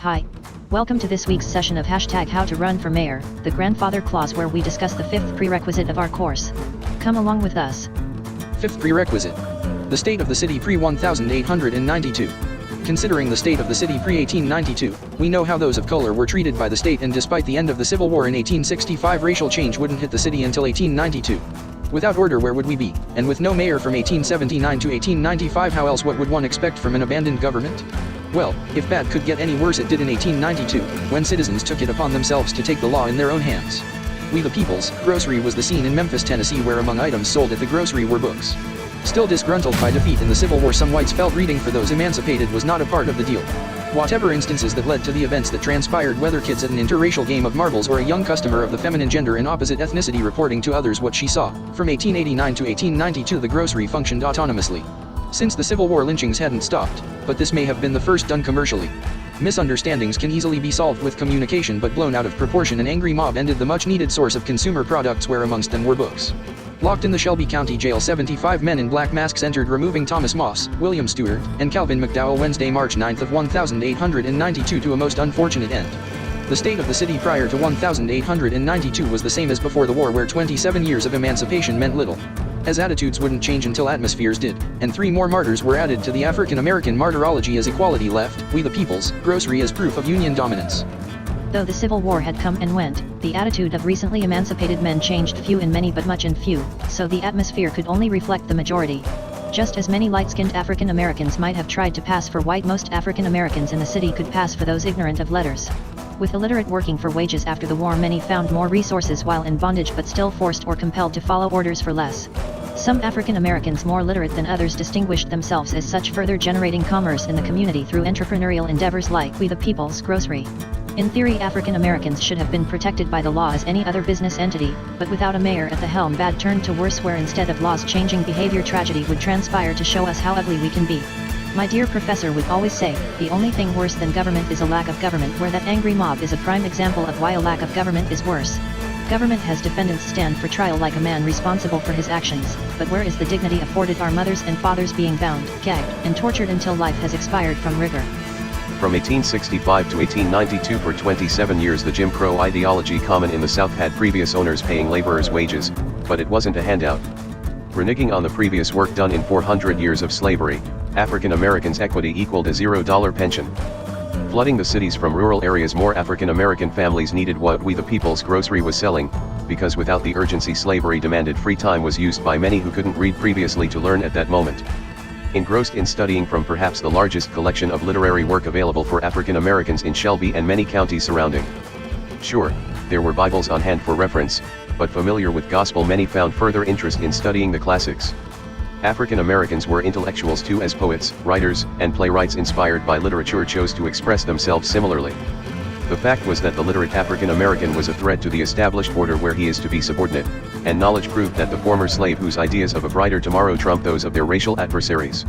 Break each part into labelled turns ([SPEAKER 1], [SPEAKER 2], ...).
[SPEAKER 1] Hi. Welcome to this week's session of #How to Run for Mayor, the grandfather clause, where we discuss the fifth prerequisite of our course. Come along with us.
[SPEAKER 2] Fifth prerequisite. The state of the city pre-1892. Considering the state of the city pre-1892, we know how those of color were treated by the state, and despite the end of the Civil War in 1865, racial change wouldn't hit the city until 1892. Without order, where would we be? And with no mayor from 1879 to 1895, how else what would one expect from an abandoned government? Well, if bad could get any worse, it did in 1892, when citizens took it upon themselves to take the law in their own hands. We the People's Grocery was the scene in Memphis, Tennessee, where among items sold at the grocery were books. Still disgruntled by defeat in the Civil War, some whites felt reading for those emancipated was not a part of the deal. Whatever instances that led to the events that transpired, whether kids at an interracial game of marbles or a young customer of the feminine gender in opposite ethnicity reporting to others what she saw, from 1889 to 1892 the grocery functioned autonomously. Since the Civil War, lynchings hadn't stopped, but this may have been the first done commercially. Misunderstandings can easily be solved with communication, but blown out of proportion, an angry mob ended the much-needed source of consumer products, where amongst them were books. Locked in the Shelby County Jail, 75 men in black masks entered, removing Thomas Moss, William Stewart, and Calvin McDowell Wednesday, March 9th of 1892, to a most unfortunate end. The state of the city prior to 1892 was the same as before the war, where 27 years of emancipation meant little, as attitudes wouldn't change until atmospheres did, and 3 more martyrs were added to the African American martyrology as equality left, we the People's Grocery as proof of Union dominance.
[SPEAKER 1] Though the Civil War had come and went, the attitude of recently emancipated men changed, few in many but much in few, so the atmosphere could only reflect the majority. Just as many light-skinned African Americans might have tried to pass for white, most African Americans in the city could pass for those ignorant of letters. With illiterate working for wages after the war, many found more resources while in bondage, but still forced or compelled to follow orders for less. Some African Americans more literate than others distinguished themselves as such, further generating commerce in the community through entrepreneurial endeavors like we the People's Grocery. In theory, African Americans should have been protected by the law as any other business entity, but without a mayor at the helm, bad turned to worse, where instead of laws changing behavior, tragedy would transpire to show us how ugly we can be. My dear professor would always say, the only thing worse than government is a lack of government, where that angry mob is a prime example of why a lack of government is worse. Government has defendants stand for trial like a man responsible for his actions, but where is the dignity afforded our mothers and fathers being bound, gagged, and tortured until life has expired from rigor?
[SPEAKER 3] From 1865 to 1892, for 27 years, the Jim Crow ideology common in the South had previous owners paying laborers wages, but it wasn't a handout. Reneging on the previous work done in 400 years of slavery, African Americans' equity equaled a $0 pension. Flooding the cities from rural areas, more African American families needed what we the People's Grocery was selling, because without the urgency slavery demanded, free time was used by many who couldn't read previously to learn at that moment. Engrossed in studying from perhaps the largest collection of literary work available for African Americans in Shelby and many counties surrounding. Sure, there were Bibles on hand for reference, but familiar with gospel, many found further interest in studying the classics. African Americans were intellectuals too, as poets, writers, and playwrights inspired by literature chose to express themselves similarly. The fact was that the literate African American was a threat to the established order where he is to be subordinate, and knowledge proved that the former slave whose ideas of a brighter tomorrow trumped those of their racial adversaries.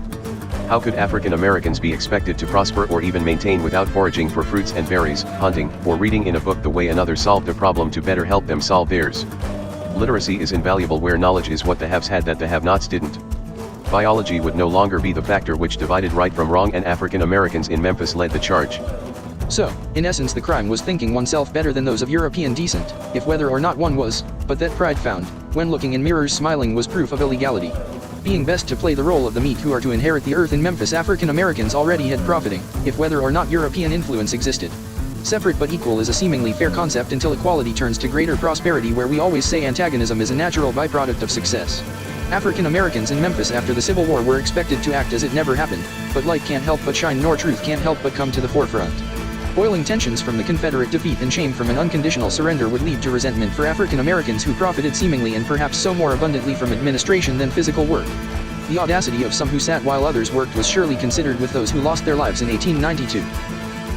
[SPEAKER 3] How could African Americans be expected to prosper or even maintain without foraging for fruits and berries, hunting, or reading in a book the way another solved a problem to better help them solve theirs? Literacy is invaluable where knowledge is what the haves had that the have-nots didn't. Biology would no longer be the factor which divided right from wrong, and African Americans in Memphis led the charge.
[SPEAKER 2] So, in essence, the crime was thinking oneself better than those of European descent, if whether or not one was, but that pride found, when looking in mirrors smiling, was proof of illegality. Being best to play the role of the meek who are to inherit the earth in Memphis, African Americans already had profiting, if whether or not European influence existed. Separate but equal is a seemingly fair concept until equality turns to greater prosperity, where we always say antagonism is a natural byproduct of success. African Americans in Memphis after the Civil War were expected to act as it never happened, but light can't help but shine, nor truth can't help but come to the forefront. Boiling tensions from the Confederate defeat and shame from an unconditional surrender would lead to resentment for African Americans who profited seemingly and perhaps so more abundantly from administration than physical work. The audacity of some who sat while others worked was surely considered with those who lost their lives in 1892.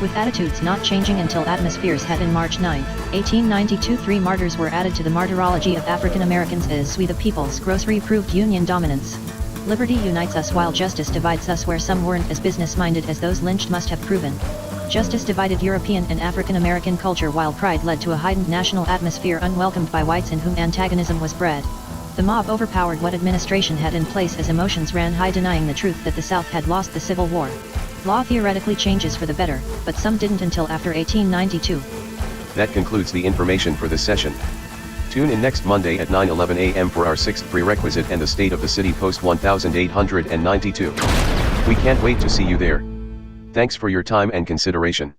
[SPEAKER 1] With attitudes not changing until atmospheres had, in March 9, 1892, 3 martyrs were added to the martyrology of African Americans as we the People's Grocery proved Union dominance. Liberty unites us while justice divides us, where some weren't as business-minded as those lynched must have proven. Justice divided European and African American culture, while pride led to a heightened national atmosphere unwelcomed by whites in whom antagonism was bred. The mob overpowered what administration had in place as emotions ran high, denying the truth that the South had lost the Civil War. Law theoretically changes for the better, but some didn't until after 1892.
[SPEAKER 3] That concludes the information for this session. Tune in next Monday at 9:11 a.m. for our 6th prerequisite and the State of the City post 1892. We can't wait to see you there. Thanks for your time and consideration.